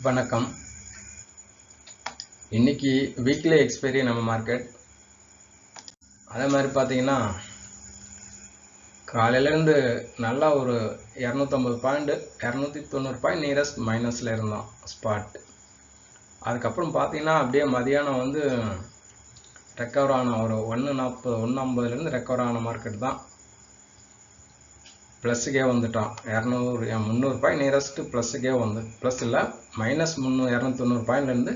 வணக்கம். இன்னைக்கு weekly expiry நம்ம மார்க்கெட். அதே மாதிரி பார்த்தீங்கன்னா காலையிலேருந்து நல்லா ஒரு 250 பாயிண்ட் 290 பாயிண்ட் நியரஸ்ட் மைனஸில் இருந்தோம் ஸ்பாட். அதுக்கப்புறம் பார்த்தீங்கன்னா அப்படியே மதியானம் வந்து ரெக்கவர் ஆன ஒரு 140 150லேருந்து ரெக்கவர் ஆன மார்க்கெட் தான். ப்ளஸ்ஸுக்கே வந்துட்டோம். 300 பாயிண்ட் நியரஸ்ட்டு ப்ளஸ்ஸுக்கே வந்து ப்ளஸ் இல்லை மைனஸ் 290 பாயிண்ட்லேருந்து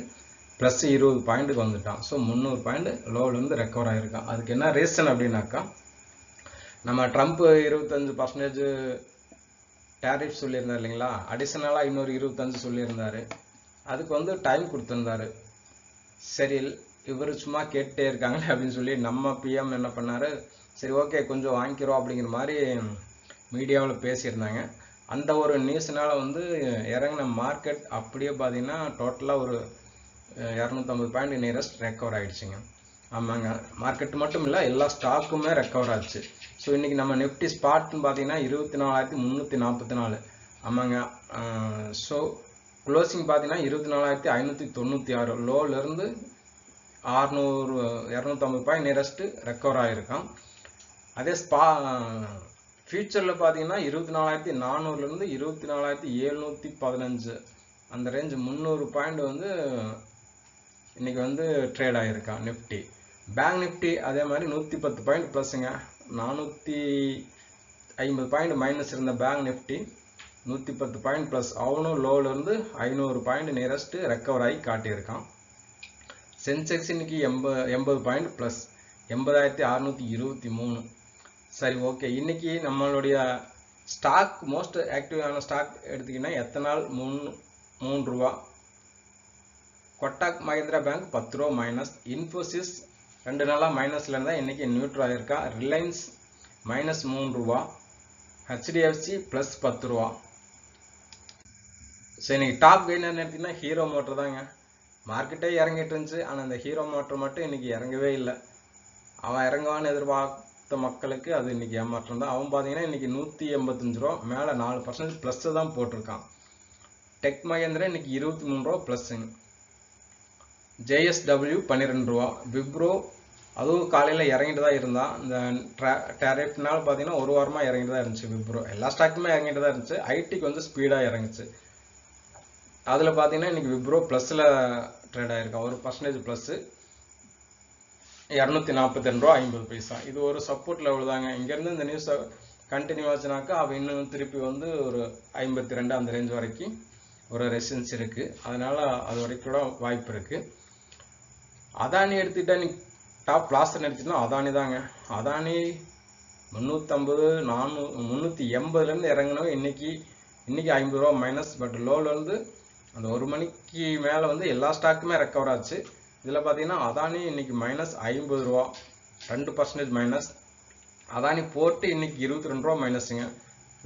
ப்ளஸ் 20 பாயிண்ட்டுக்கு வந்துட்டான். ஸோ 300 பாயிண்ட் லோவிலேருந்து ரெக்கவர் ஆகிருக்கான். அதுக்கு என்ன ரீசன் அப்படின்னாக்கா, நம்ம ட்ரம்ப் 25% டேரிஃப் சொல்லியிருந்தார் இல்லைங்களா, அடிஷ்னலாக இன்னொரு 25 சொல்லியிருந்தார். அதுக்கு வந்து டைம் கொடுத்துருந்தாரு. சரி இவர் சும்மா கேட்டே இருக்காங்களே அப்படின்னு சொல்லி நம்ம பிஎம் என்ன பண்ணார், சரி ஓகே கொஞ்சம் வாங்கிக்கிறோம் அப்படிங்கிற மாதிரி மீடியாவில் பேசியிருந்தாங்க. அந்த ஒரு நியூஸ்னால் வந்து இறங்கின மார்க்கெட் அப்படியே பார்த்தீங்கன்னா டோட்டலாக ஒரு 250 பாயிண்ட் நியரஸ்ட் ரெக்கவர் ஆகிடுச்சுங்க. ஆமாங்க, மார்க்கெட் மட்டும் இல்லை எல்லா ஸ்டாக்குமே ரெக்கவர் ஆச்சு. ஸோ இன்றைக்கி நம்ம நிஃப்டி ஸ்பாட்னு பார்த்தீங்கன்னா 24,344. ஆமாங்க. ஸோ க்ளோசிங் பார்த்தீங்கன்னா 24,596. லோவிலேருந்து 250 பாயிண்ட் நியரஸ்ட்டு ரெக்கவர் ஆகிருக்கான். அதே ஃபியூச்சரில் பார்த்தீங்கன்னா 24,400லேருந்து 24,715 அந்த ரேஞ்சு 300 பாயிண்ட் வந்து இன்றைக்கி வந்து ட்ரேட் ஆகிருக்கான் நிஃப்டி. பேங்க் நிஃப்டி அதே மாதிரி 110 பாயிண்ட் ப்ளஸ்ஸுங்க. 450 பாயிண்ட் மைனஸ் இருந்த பேங்க் நிஃப்டி 110 பாயிண்ட் ப்ளஸ். அவனும் லோவிலேருந்து 500 பாயிண்ட் நியரஸ்ட்டு ரெக்கவர் ஆகி காட்டியிருக்கான். சென்செக்ஸ் இன்னைக்கு 80 பாயிண்ட் ப்ளஸ் 80,623. சரி ஓகே, இன்னைக்கு நம்மளுடைய ஸ்டாக் மோஸ்ட் ஆக்டிவான ஸ்டாக் எடுத்திங்கன்னா எத்தனால் 3 ரூபா, கொட்டாக் மஹிந்திரா பேங்க் 10 ரூபா மைனஸ், இன்ஃபோசிஸ் 2 நாளாக மைனஸில் இருந்தால் இன்றைக்கி நியூட்ரல் ஆகிருக்கா, ரிலையன்ஸ் மைனஸ் 3 ரூபா, ஹெச்டிஎஃப்சி ப்ளஸ் 10 ரூபா. ஸோ இன்றைக்கி டாப் கெய்னர் எடுத்திங்கன்னா ஹீரோ மோட்டர் தாங்க. மார்க்கெட்டே இறங்கிட்டு இருந்துச்சு, ஆனால் இந்த ஹீரோ மோட்டர் மட்டும் இன்றைக்கி இறங்கவே இல்லை. அவன் இறங்குவான்னு எதிர்பார்த்த மக்களுக்கு அது இன்றைக்கி ஏமாற்றம் தான். அவன் பார்த்தீங்கன்னா இன்றைக்கி 185 ரூபா மேலே 4% ப்ளஸ்ஸு தான் போட்டிருக்கான். டெக் மஹேந்திரா இன்றைக்கி 23 ரூபா ப்ளஸ்ஸுங்க. ஜேஎஸ்டபிள்யூ 12 ரூபா. விப்ரோ அதுவும் காலையில் இறங்கிட்டு தான் இருந்தான். இந்த டேரிஃப்னால பார்த்தீங்கன்னா ஒரு வாரமாக இறங்கிட்டு தான் இருந்துச்சு. விப்ரோ எல்லா ஸ்டாக்குமே இறங்கிட்டு தான் இருந்துச்சு. ஐடிக்கு வந்து ஸ்பீடாக இறங்குச்சு. அதில் பார்த்தீங்கன்னா இன்றைக்கி விப்ரோ ப்ளஸில் ட்ரேட் ஆகிருக்கான். 1% ப்ளஸ்ஸு 242 ரூபா 50 பைசா. இது ஒரு சப்போர்ட் லெவல் தாங்க. இங்கேருந்து இந்த நியூஸை கண்டினியூ ஆச்சுனாக்கா அவள் இன்னும் திருப்பி வந்து ஒரு 52 அந்த ரேஞ்ச் வரைக்கும் ஒரு ரெசிஸ்டன்ஸ் இருக்குது. அதனால் அது வரைக்கும் கூட வாய்ப்பு இருக்குது. அதானி எடுத்துக்கிட்டா நீ டாப் லாஸ்ட் எடுத்துக்கிட்டா அதானி தாங்க. அதானி 350 380லேருந்து இறங்கினவங்க இன்னைக்கு 50 ரூபா மைனஸ். பட் லோவிலேருந்து அந்த 1 மணிக்கு மேலே வந்து எல்லா ஸ்டாக்குமே ரெக்கவர் ஆச்சு. இதில் பார்த்தீங்கன்னா அதானி இன்னைக்கு மைனஸ் 50 ரூபா 2% மைனஸ். அதானி போட்டு இன்னைக்கு 22 ரூபா மைனஸுங்க.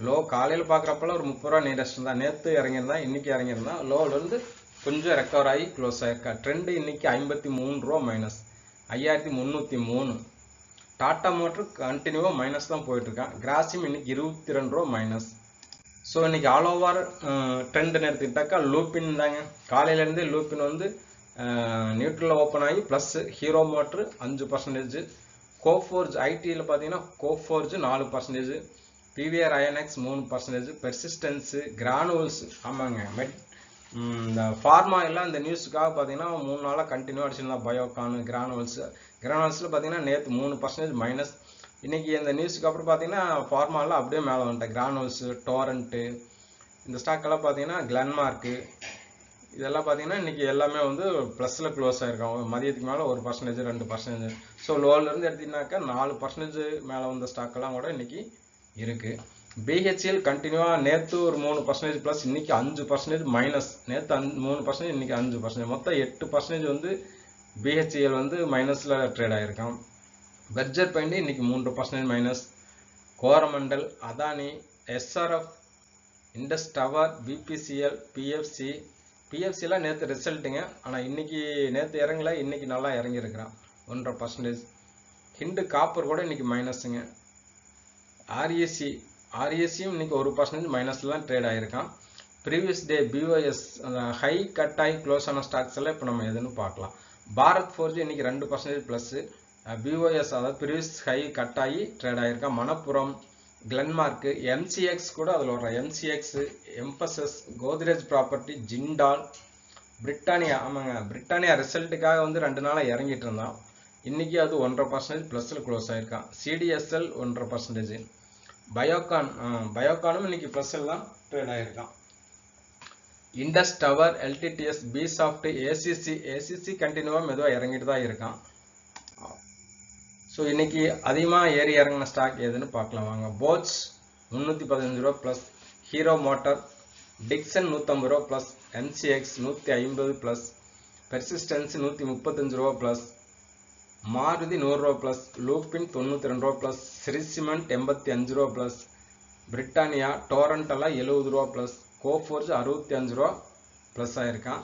லோ காலையில் பார்க்குறப்பெல்லாம் ஒரு 30 ரூபா நியரஸ்ட் தான். நேற்று இறங்கியிருந்தா இன்னைக்கு இறங்கியிருந்தா லோவிலேருந்து கொஞ்சம் ரெக்கவர் ஆகி க்ளோஸ் ஆகிருக்கா. ட்ரெண்டு இன்னைக்கு 53 ரூபா மைனஸ் 5303. டாடா மோட்டர் கண்டினியூவாக மைனஸ் தான் போயிட்டுருக்கான். கிராசிம் இன்னைக்கு 22 ரூபா மைனஸ். ஸோ இன்னைக்கு ஆல் ஓவர் ட்ரெண்டுன்னு எடுத்துக்கிட்டாக்கா லூப்பின் தாங்க. காலையிலேருந்தே லூப்பின் வந்து நியூட்ரலில் ஓப்பன் ஆகி ப்ளஸ். ஹீரோ மோட்ரு 5%, கோஃபோர்ஜ் ஐடியில் பார்த்தீங்கன்னா கோஃபோர்ஜ் 4%, பிவிஆர் ஐஎன்எக்ஸ் 3%, பெர்சிஸ்டன்ஸு, கிரானுவல்ஸ். ஆமாங்க, இந்த ஃபார்மா எல்லாம் இந்த நியூஸுக்காக பார்த்தீங்கன்னா 3 நாளாக கண்டினியூ அடிச்சிருந்தா. பயோகான், கிரானுவல்ஸில் பார்த்தீங்கன்னா நேற்று 3% மைனஸ். இன்றைக்கி இந்த நியூஸுக்கு அப்புறம் பார்த்தீங்கன்னா ஃபார்மாலாம் அப்படியே மேலே வந்துட்டேன். கிரானுவல்ஸு, டோரண்ட்டு, இந்த ஸ்டாக்கெல்லாம் பார்த்தீங்கன்னா கிளன்மார்க்கு இதெல்லாம் பார்த்தீங்கன்னா இன்றைக்கி எல்லாமே வந்து ப்ளஸில் க்ளோஸ் ஆகிருக்காங்க. மதியத்துக்கு மேலே 1%, 2%. ஸோ லோவிலேருந்து எடுத்திங்கனாக்கா 4% மேலே வந்த ஸ்டாக்கெல்லாம் கூட இன்றைக்கி இருக்குது. பிஹெச்எல் கண்டினியூவாக நேற்று ஒரு 3% ப்ளஸ், இன்றைக்கி 5% மைனஸ். நேற்று 3%, இன்றைக்கி 5%, மொத்தம் 8% வந்து பிஹெச்எல் வந்து மைனஸில் ட்ரேட் ஆகிருக்கான். பெர்ஜர் பெயிண்ட் இன்றைக்கி 3% minus. Coromandel, Adani, SRF, Indus tower, BPCL, பிஎஃப்சிலாம் நேற்று ரிசல்ட்டுங்க. ஆனால் இன்றைக்கி நேற்று இறங்கல, இன்றைக்கி நல்லா இறங்கியிருக்கிறான் 1.5%. ஹிண்டு காப்பர் கூட இன்றைக்கி மைனஸுங்க. ஆர்இசியும் இன்றைக்கி 1% மைனஸில் தான் ட்ரேட் ஆகிருக்கான். ப்ரீவியஸ் டே பிஓஎஸ் அந்த ஹை கட் ஆகி க்ளோஸ் ஆன ஸ்டாக்ஸ் எல்லாம் இப்போ நம்ம எதுன்னு பார்க்கலாம். பாரத் ஃபோர்ஜி இன்னைக்கு 2% ப்ளஸ். பிஓஎஸ் அதாவது ப்ரீவியஸ் ஹை கட் ஆகி ட்ரேட் ஆகிருக்கா. மணப்புரம், கிளென்மார்க், எம்சிஎக்ஸ் கூட அதில் வர MCX, emphasis, Godrej property, Jindal, Britannia. ஆமாங்க, பிரிட்டானியா ரிசல்ட்டுக்காக வந்து 2 நாளாக இறங்கிட்டு இருந்தான். இன்னைக்கு அது 1.5% ப்ளஸில் க்ளோஸ் ஆகிருக்கான். சிடிஎஸ்எல் 1.5%. பயோகானும் இன்னைக்கு ப்ளஸில் தான் ட்ரேட் ஆகிருக்கான். இண்டஸ் டவர், எல்டிடிஎஸ், பிசாஃப்ட், ஏசிசி கண்டினியூவாக மெதுவாக இறங்கிட்டு தான் இருக்கான். ஸோ இன்னைக்கு அதிகமாக ஏறி இறங்கின ஸ்டாக் எதுன்னு பார்க்கலாம் வாங்க. போட்ஸ் 315 ரூபா ப்ளஸ், ஹீரோ மோட்டார், டிக்சன் 150 ரூபா ப்ளஸ், எம்சிஎக்ஸ் 150 ப்ளஸ், பெர்சிஸ்டன்ஸ் 135 ரூபா ப்ளஸ், மாருதி 100 ரூபா ப்ளஸ், லூப்பின் 92 ரூபா ப்ளஸ், சிரிசிமெண்ட் 85 ரூபா ப்ளஸ், பிரிட்டானியா, டோரண்ட் எல்லாம் 70 ரூபா ப்ளஸ், கோஃபோர்ஜ் 65 ரூபா ப்ளஸ் ஆயிருக்கான்.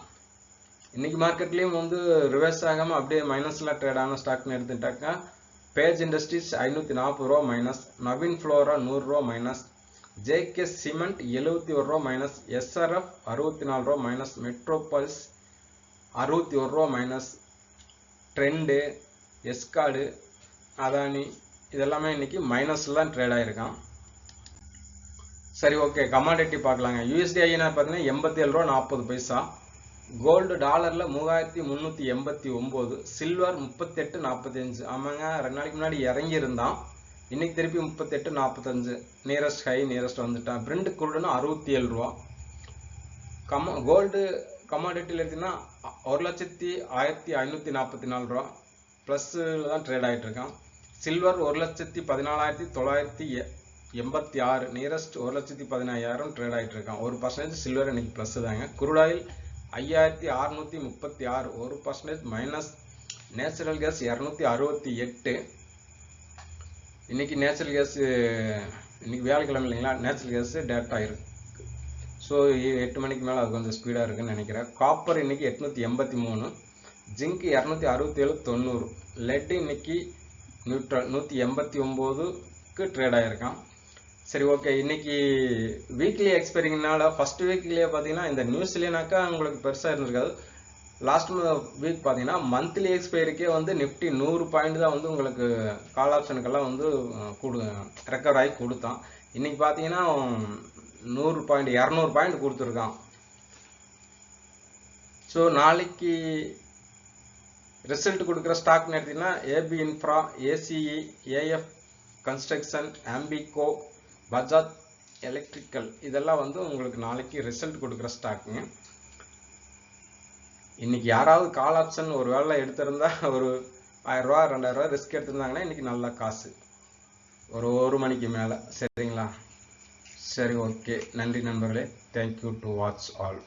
இன்னைக்கு மார்க்கெட்லேயும் வந்து ரிவர்ஸ் ஆகாமல் அப்படியே மைனஸில் ட்ரேட் ஆன ஸ்டாக்னு எடுத்துட்டாக்கா பேஜ் இண்டஸ்ட்ரீஸ் 540 ரூபா மைனஸ், நவீன் ஃப்ளோரா 100 ரூபா மைனஸ், ஜேகே சிமெண்ட் 71 ரூபா மைனஸ், எஸ்ஆர்எஃப் 64 ரூபா மைனஸ், மெட்ரோபாலிஸ் 61 ரூபா மைனஸ், ட்ரெண்டு, எஸ்கார்டு, அதானி இதெல்லாமே இன்னைக்கு மைனஸ்ல தான் ட்ரேட் ஆயிருக்கான். சரி, ஓகே, கமாடிட்டி பார்க்கலாங்க. யூஎஸ்டி ஐஎன்ஆர் பார்த்தீங்கன்னா 87 ரூபா 40 பைசா, கோல்டு டாலர்ல 3389, சில்வர் 38.45. ஆமாங்க, 2 நாளைக்கு முன்னாடி இறங்கி இருந்தான், இன்னைக்கு திருப்பி 38.45 நியரஸ்ட் ஹை நியரஸ்ட் வந்துட்டான். பிரிண்ட் குருடுனா 67 ரூபா. கோல்டு கமாடிட்டியில் எடுத்தீங்கன்னா 1,1544 ரூபா ப்ளஸ்ல தான் ட்ரேட் ஆகிட்டு இருக்கான். சில்வர் 1,14,986 நியரஸ்ட் 1,15,000 ட்ரேட் ஆகிட்டு இருக்கான். 1% சில்வர் இன்னைக்கு ப்ளஸ் தாங்க. Crude oil 5,636 1% minus. Natural gas 268. இன்னைக்கு நேச்சுரல் கேஸ் இன்னைக்கு வியாழக்கிழமை இல்லைங்களா, நேச்சுரல் கேஸ் டேட்டா இருக்கு. ஸோ 8 மணிக்கு மேலே அது கொஞ்சம் ஸ்பீடாக இருக்குன்னு நினைக்கிறேன். காப்பர் இன்னைக்கு 883, ஜிங்க் 267.90, லெட் இன்னைக்கு நியூட்ரல் 189க்கு ட்ரேட் ஆகிருக்கான். சரி, ஓகே, இன்னைக்கு வீக்லி எக்ஸ்பைரிங்னால ஃபர்ஸ்ட் வீக்லேயே பார்த்தீங்கன்னா இந்த நியூஸ்லேனாக்கா உங்களுக்கு பெருசாக இருந்திருக்காது. லாஸ்ட் வீக் பார்த்தீங்கன்னா மந்த்லி எக்ஸ்பைரிக்கே வந்து நிஃப்டி 100 பாயிண்ட் தான் வந்து உங்களுக்கு கால் ஆப்ஷனுக்கெல்லாம் வந்து ரெக்கவர் ஆகி கொடுத்தான். இன்னைக்கு பார்த்தீங்கன்னா 100 பாயிண்ட் 200 பாயிண்ட் கொடுத்துருக்கான். ஸோ நாளைக்கு ரிசல்ட் கொடுக்குற ஸ்டாக்னு எடுத்தீங்கன்னா AB infra, ACE, AF construction, ஆம்பிகோ, பஜாஜ் எலக்ட்ரிக்கல் இதெல்லாம் வந்து உங்களுக்கு நாளைக்கு ரிசல்ட் கொடுக்குற ஸ்டாக்குங்க. இன்னைக்கு யாராவது கால் ஆப்ஷன் ஒரு வேளை எடுத்திருந்தா ஒரு 1000 ரூபா 2000 ரூபா ரிஸ்க் எடுத்திருந்தாங்கன்னா இன்னைக்கு நல்ல காசு ஒரு 1 மணிக்கு மேலே. சரிங்களா? சரி, ஓகே, நன்றி நண்பர்களே. Thank you to watch all.